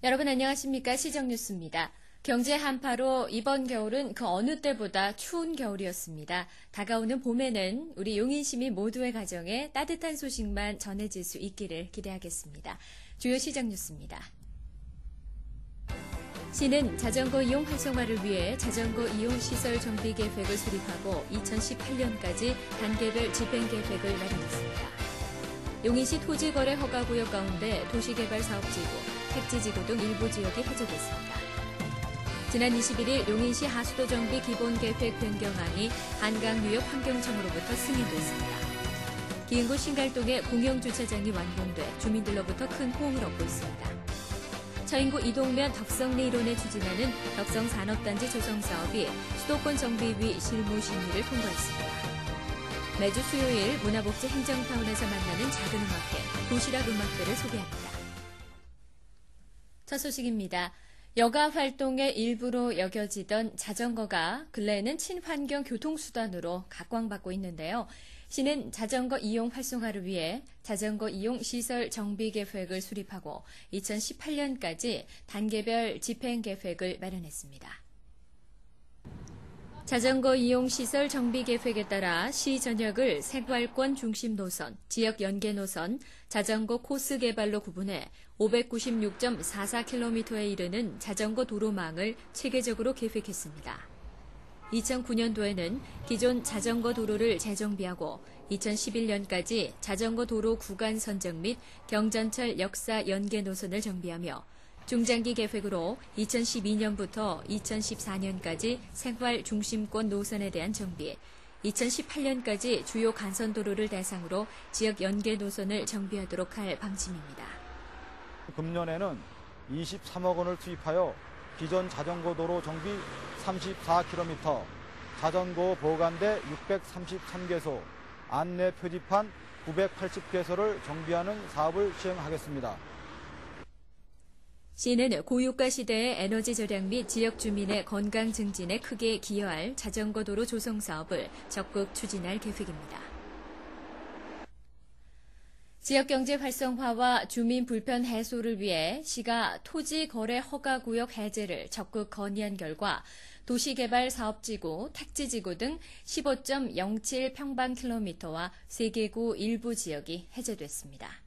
여러분 안녕하십니까? 시정뉴스입니다. 경제 한파로 이번 겨울은 그 어느 때보다 추운 겨울이었습니다. 다가오는 봄에는 우리 용인 시민 모두의 가정에 따뜻한 소식만 전해질 수 있기를 기대하겠습니다. 주요 시정 뉴스입니다. 시는 자전거 이용 활성화를 위해 자전거 이용 시설 정비 계획을 수립하고 2018년까지 단계별 집행 계획을 마련했습니다. 용인시 토지거래 허가구역 가운데 도시개발사업지구, 택지지구 등 일부 지역이 해제됐습니다. 지난 21일 용인시 하수도 정비 기본계획 변경안이 한강유역환경청으로부터 승인됐습니다. 기흥구 신갈동의 공영주차장이 완공돼 주민들로부터 큰 호응을 얻고 있습니다. 처인구 이동면 덕성리 일원에 추진하는 덕성산업단지 조성사업이 수도권 정비위 실무 심의를 통과했습니다. 매주 수요일 문화복지 행정타운에서 만나는 작은 음악회, 도시락 음악회를 소개합니다. 첫 소식입니다. 여가 활동의 일부로 여겨지던 자전거가 근래에는 친환경 교통수단으로 각광받고 있는데요. 시는 자전거 이용 활성화를 위해 자전거 이용 시설 정비 계획을 수립하고 2018년까지 단계별 집행 계획을 마련했습니다. 자전거 이용 시설 정비 계획에 따라 시 전역을 생활권 중심 노선, 지역 연계 노선, 자전거 코스 개발로 구분해 596.44km에 이르는 자전거 도로망을 체계적으로 계획했습니다. 2009년도에는 기존 자전거 도로를 재정비하고 2011년까지 자전거 도로 구간 선정 및 경전철 역사 연계 노선을 정비하며 중장기 계획으로 2012년부터 2014년까지 생활 중심권 노선에 대한 정비, 2018년까지 주요 간선도로를 대상으로 지역 연계 노선을 정비하도록 할 방침입니다. 금년에는 23억 원을 투입하여 기존 자전거 도로 정비 34km, 자전거 보관대 633개소, 안내 표지판 980개소를 정비하는 사업을 시행하겠습니다. 시는 고유가 시대의 에너지 절약 및 지역 주민의 건강 증진에 크게 기여할 자전거 도로 조성 사업을 적극 추진할 계획입니다. 지역경제 활성화와 주민 불편 해소를 위해 시가 토지 거래 허가구역 해제를 적극 건의한 결과 도시개발 사업지구, 택지지구 등 15.07평방킬로미터와 3개구 일부 지역이 해제됐습니다.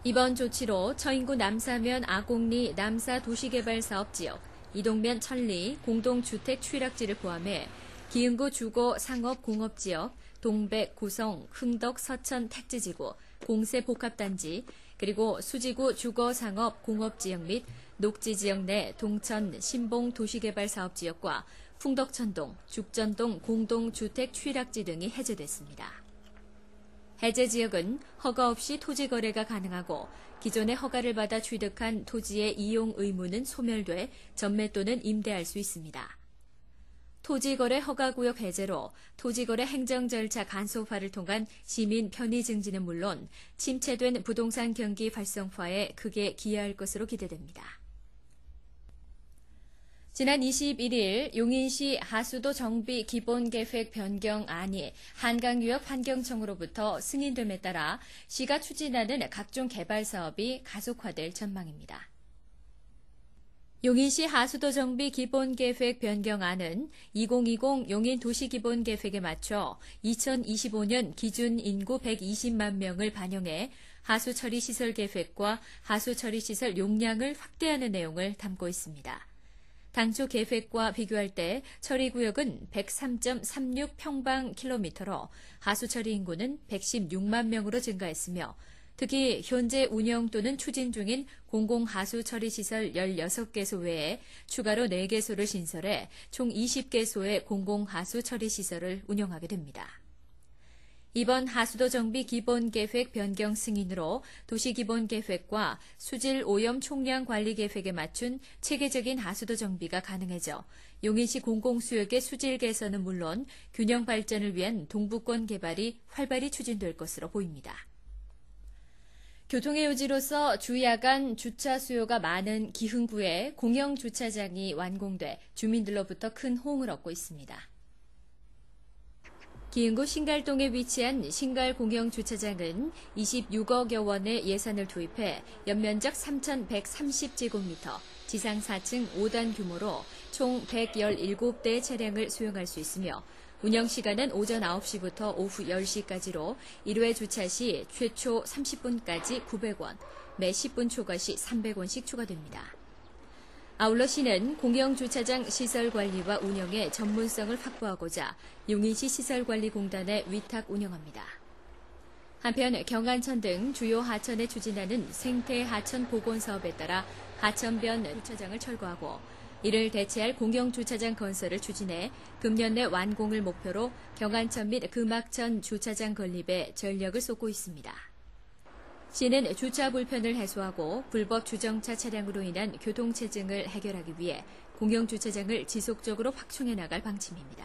이번 조치로 처인구 남사면 아곡리 남사도시개발사업지역, 이동면 천리 공동주택 취락지를 포함해 기흥구 주거 상업공업지역, 동백, 고성, 흥덕, 서천 택지지구, 공세복합단지, 그리고 수지구 주거상업공업지역 및 녹지지역 내 동천, 신봉 도시개발사업지역과 풍덕천동, 죽전동 공동주택 취락지 등이 해제됐습니다. 해제 지역은 허가 없이 토지 거래가 가능하고 기존의 허가를 받아 취득한 토지의 이용 의무는 소멸돼 전매 또는 임대할 수 있습니다. 토지거래 허가구역 해제로 토지거래 행정 절차 간소화를 통한 시민 편의 증진은 물론 침체된 부동산 경기 활성화에 크게 기여할 것으로 기대됩니다. 지난 21일 용인시 하수도 정비 기본계획 변경안이 한강유역 환경청으로부터 승인됨에 따라 시가 추진하는 각종 개발 사업이 가속화될 전망입니다. 용인시 하수도 정비 기본계획 변경안은 2020 용인 도시기본계획에 맞춰 2025년 기준 인구 120만 명을 반영해 하수처리시설 계획과 하수처리시설 용량을 확대하는 내용을 담고 있습니다. 당초 계획과 비교할 때 처리구역은 103.36평방킬로미터로 하수처리 인구는 116만 명으로 증가했으며 특히 현재 운영 또는 추진 중인 공공하수처리시설 16개소 외에 추가로 4개소를 신설해 총 20개소의 공공하수처리시설을 운영하게 됩니다. 이번 하수도 정비 기본계획 변경 승인으로 도시기본계획과 수질 오염 총량 관리 계획에 맞춘 체계적인 하수도 정비가 가능해져 용인시 공공수역의 수질 개선은 물론 균형 발전을 위한 동부권 개발이 활발히 추진될 것으로 보입니다. 교통의 요지로서 주야간 주차 수요가 많은 기흥구에 공영주차장이 완공돼 주민들로부터 큰 호응을 얻고 있습니다. 기흥구 신갈동에 위치한 신갈공영주차장은 26억여 원의 예산을 투입해 연면적 3,130제곱미터, 지상 4층 5단 규모로 총 117대의 차량을 수용할 수 있으며 운영시간은 오전 9시부터 오후 10시까지로 1회 주차 시 최초 30분까지 900원, 매 10분 초과 시 300원씩 추가됩니다. 아울러 시는 공영주차장 시설관리와 운영의 전문성을 확보하고자 용인시 시설관리공단에 위탁 운영합니다. 한편 경안천 등 주요 하천에 추진하는 생태 하천 복원 사업에 따라 하천변 주차장을 철거하고 이를 대체할 공영주차장 건설을 추진해 금년 내 완공을 목표로 경안천 및 금악천 주차장 건립에 전력을 쏟고 있습니다. 시는 주차 불편을 해소하고 불법 주정차 차량으로 인한 교통체증을 해결하기 위해 공영주차장을 지속적으로 확충해 나갈 방침입니다.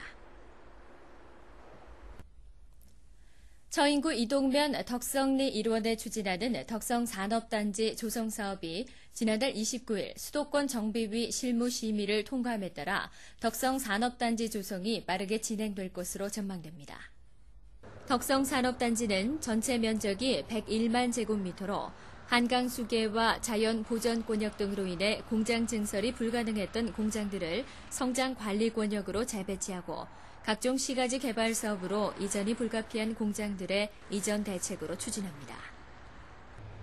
처인구 이동면 덕성리 1원에 추진하는 덕성산업단지 조성 사업이 지난달 29일 수도권 정비위 실무 심의를 통과함에 따라 덕성산업단지 조성이 빠르게 진행될 것으로 전망됩니다. 덕성산업단지는 전체 면적이 101만 제곱미터로 한강 수계와 자연 보전 권역 등으로 인해 공장 증설이 불가능했던 공장들을 성장 관리 권역으로 재배치하고 각종 시가지 개발 사업으로 이전이 불가피한 공장들의 이전 대책으로 추진합니다.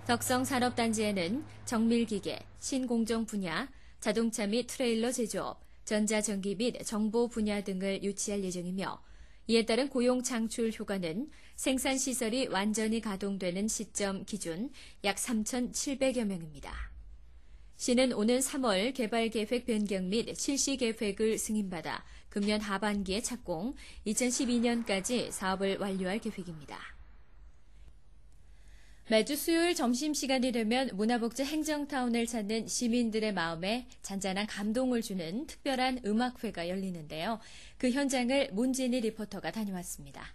덕성산업단지에는 정밀기계, 신공정 분야, 자동차 및 트레일러 제조업, 전자전기 및 정보 분야 등을 유치할 예정이며 이에 따른 고용 창출 효과는 생산시설이 완전히 가동되는 시점 기준 약 3,700여 명입니다. 시는 오는 3월 개발계획 변경 및 실시계획을 승인받아 금년 하반기에 착공, 2012년까지 사업을 완료할 계획입니다. 매주 수요일 점심시간이 되면 문화복지 행정타운을 찾는 시민들의 마음에 잔잔한 감동을 주는 특별한 음악회가 열리는데요. 그 현장을 문진희 리포터가 다녀왔습니다.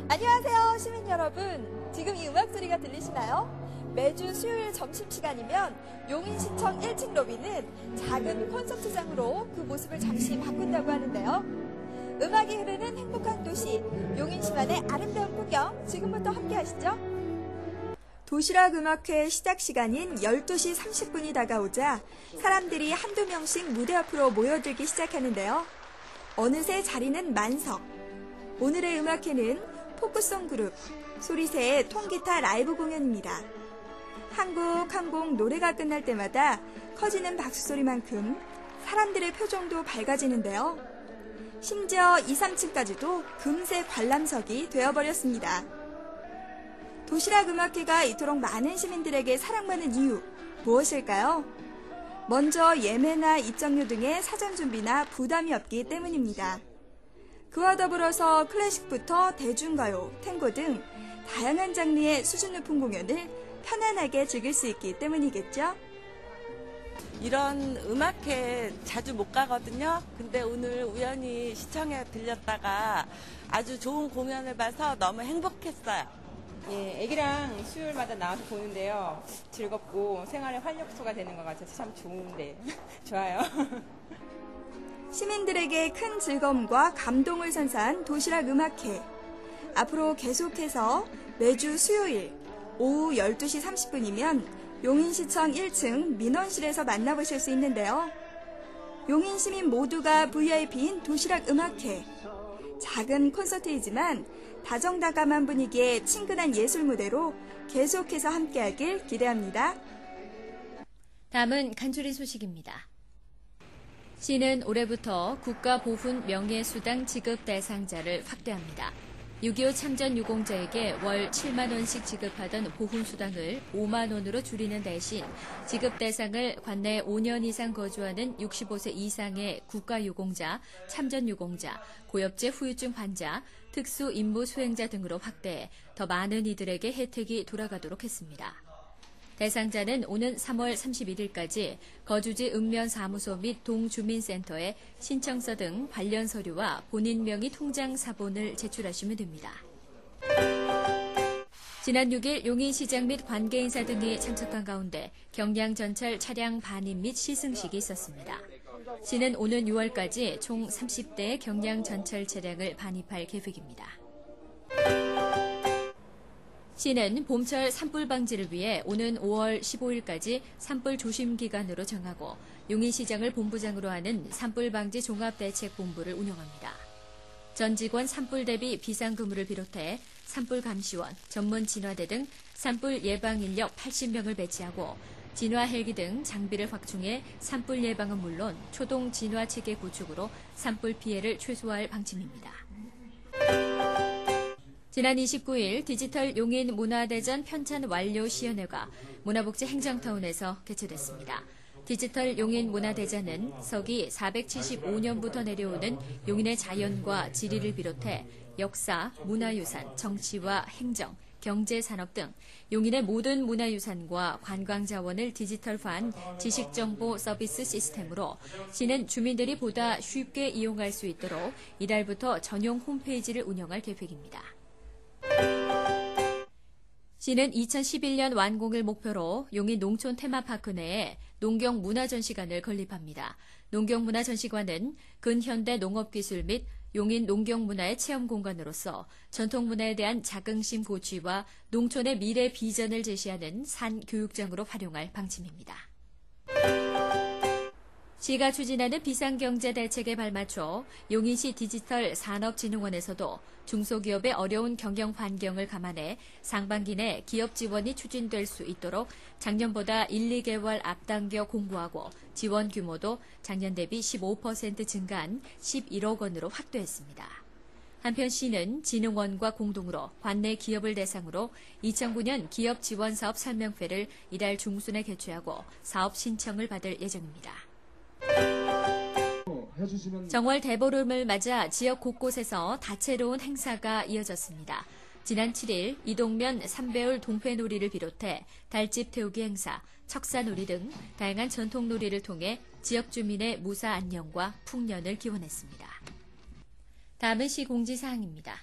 안녕하세요, 시민 여러분. 지금 이 음악 소리가 들리시나요? 매주 수요일 점심시간이면 용인시청 1층 로비는 작은 콘서트장으로 그 모습을 잠시 바꾼다고 하는데요. 음악이 흐르는 행복한 도시, 용인시만의 아름다운 풍경, 지금부터 함께 하시죠. 도시락 음악회 시작 시간인 12시 30분이 다가오자 사람들이 한두 명씩 무대 앞으로 모여들기 시작하는데요. 어느새 자리는 만석. 오늘의 음악회는 포크송 그룹, 소리새의 통기타 라이브 공연입니다. 한 곡 노래가 끝날 때마다 커지는 박수 소리만큼 사람들의 표정도 밝아지는데요. 심지어 2, 3층까지도 금세 관람석이 되어버렸습니다. 도시락 음악회가 이토록 많은 시민들에게 사랑받는 이유 무엇일까요? 먼저 예매나 입장료 등의 사전 준비나 부담이 없기 때문입니다. 그와 더불어서 클래식부터 대중가요, 탱고 등 다양한 장르의 수준 높은 공연을 편안하게 즐길 수 있기 때문이겠죠? 이런 음악회 자주 못 가거든요. 근데 오늘 우연히 시청에 들렸다가 아주 좋은 공연을 봐서 너무 행복했어요. 예, 애기랑 수요일마다 나와서 보는데요. 즐겁고 생활의 활력소가 되는 것 같아서 참 좋은데 좋아요. 시민들에게 큰 즐거움과 감동을 선사한 도시락 음악회. 앞으로 계속해서 매주 수요일 오후 12시 30분이면 용인시청 1층 민원실에서 만나보실 수 있는데요. 용인 시민 모두가 VIP인 도시락 음악회. 작은 콘서트이지만 다정다감한 분위기의 친근한 예술 무대로 계속해서 함께하길 기대합니다. 다음은 간추린 소식입니다. 시는 올해부터 국가보훈 명예수당 지급 대상자를 확대합니다. 6.25 참전 유공자에게 월 7만 원씩 지급하던 보훈수당을 5만 원으로 줄이는 대신 지급 대상을 관내 5년 이상 거주하는 65세 이상의 국가유공자, 참전유공자, 고엽제 후유증 환자, 특수임무 수행자 등으로 확대해 더 많은 이들에게 혜택이 돌아가도록 했습니다. 대상자는 오는 3월 31일까지 거주지 읍면사무소 및 동주민센터에 신청서 등 관련 서류와 본인 명의 통장 사본을 제출하시면 됩니다. 지난 6일 용인시장 및 관계인사 등이 참석한 가운데 경량전철 차량 반입 및 시승식이 있었습니다. 시는 오는 6월까지 총 30대의 경량 전철 차량을 반입할 계획입니다. 시는 봄철 산불 방지를 위해 오는 5월 15일까지 산불 조심 기간으로 정하고 용인시장을 본부장으로 하는 산불 방지 종합대책본부를 운영합니다. 전 직원 산불 대비 비상근무를 비롯해 산불 감시원, 전문 진화대 등 산불 예방 인력 80명을 배치하고 진화 헬기 등 장비를 확충해 산불 예방은 물론 초동 진화 체계 구축으로 산불 피해를 최소화할 방침입니다. 지난 29일 디지털 용인 문화대전 편찬 완료 시연회가 문화복지 행정타운에서 개최됐습니다. 디지털 용인 문화대전은 서기 475년부터 내려오는 용인의 자연과 지리를 비롯해 역사, 문화유산, 정치와 행정, 경제산업 등 용인의 모든 문화유산과 관광자원을 디지털화한 지식정보 서비스 시스템으로 시는 주민들이 보다 쉽게 이용할 수 있도록 이달부터 전용 홈페이지를 운영할 계획입니다. 시는 2011년 완공을 목표로 용인 농촌 테마파크 내에 농경문화전시관을 건립합니다. 농경문화전시관은 근현대 농업기술 및 용인 농경문화의 체험공간으로서 전통문화에 대한 자긍심 고취와 농촌의 미래 비전을 제시하는 산교육장으로 활용할 방침입니다. 시가 추진하는 비상경제 대책에 발맞춰 용인시 디지털 산업진흥원에서도 중소기업의 어려운 경영 환경을 감안해 상반기 내 기업 지원이 추진될 수 있도록 작년보다 1, 2개월 앞당겨 공고하고 지원 규모도 작년 대비 15% 증가한 11억 원으로 확대했습니다. 한편 시는 진흥원과 공동으로 관내 기업을 대상으로 2009년 기업 지원 사업 설명회를 이달 중순에 개최하고 사업 신청을 받을 예정입니다. 정월 대보름을 맞아 지역 곳곳에서 다채로운 행사가 이어졌습니다. 지난 7일 이동면 삼배울 동회놀이를 비롯해 달집 태우기 행사, 척사놀이 등 다양한 전통놀이를 통해 지역 주민의 무사 안녕과 풍년을 기원했습니다. 다음은 시 공지사항입니다.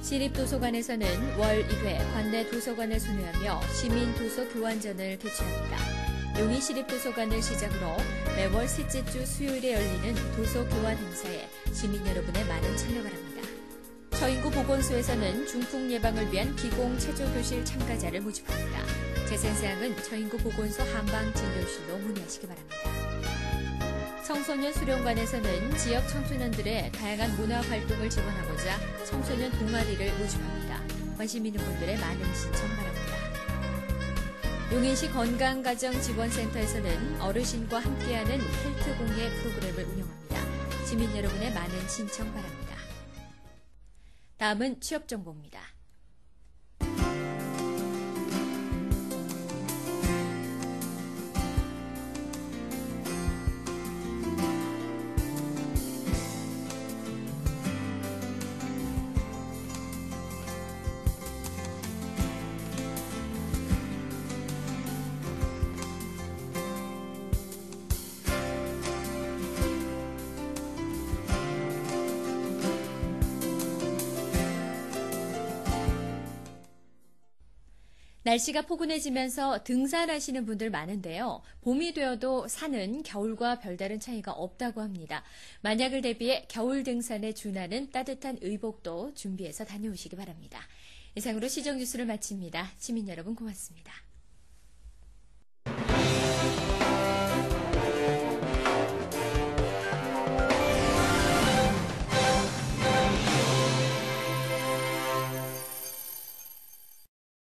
시립도서관에서는 월 1회 관내 도서관을 순회하며 시민도서 교환전을 개최합니다. 용인시립도서관을 시작으로 매월 셋째 주 수요일에 열리는 도서교환 행사에 시민 여러분의 많은 참여 바랍니다. 처인구 보건소에서는 중풍 예방을 위한 기공체조교실 참가자를 모집합니다. 자세한 처인구 보건소 한방진료실로 문의하시기 바랍니다. 청소년 수련관에서는 지역 청소년들의 다양한 문화활동을 지원하고자 청소년 동아리를 모집합니다. 관심 있는 분들의 많은 신청 바랍니다. 용인시 건강가정지원센터에서는 어르신과 함께하는 헬트 공예 프로그램을 운영합니다. 시민 여러분의 많은 신청 바랍니다. 다음은 취업정보입니다. 날씨가 포근해지면서 등산하시는 분들 많은데요. 봄이 되어도 산은 겨울과 별다른 차이가 없다고 합니다. 만약을 대비해 겨울 등산에 준하는 따뜻한 의복도 준비해서 다녀오시기 바랍니다. 이상으로 시정뉴스를 마칩니다. 시민 여러분 고맙습니다.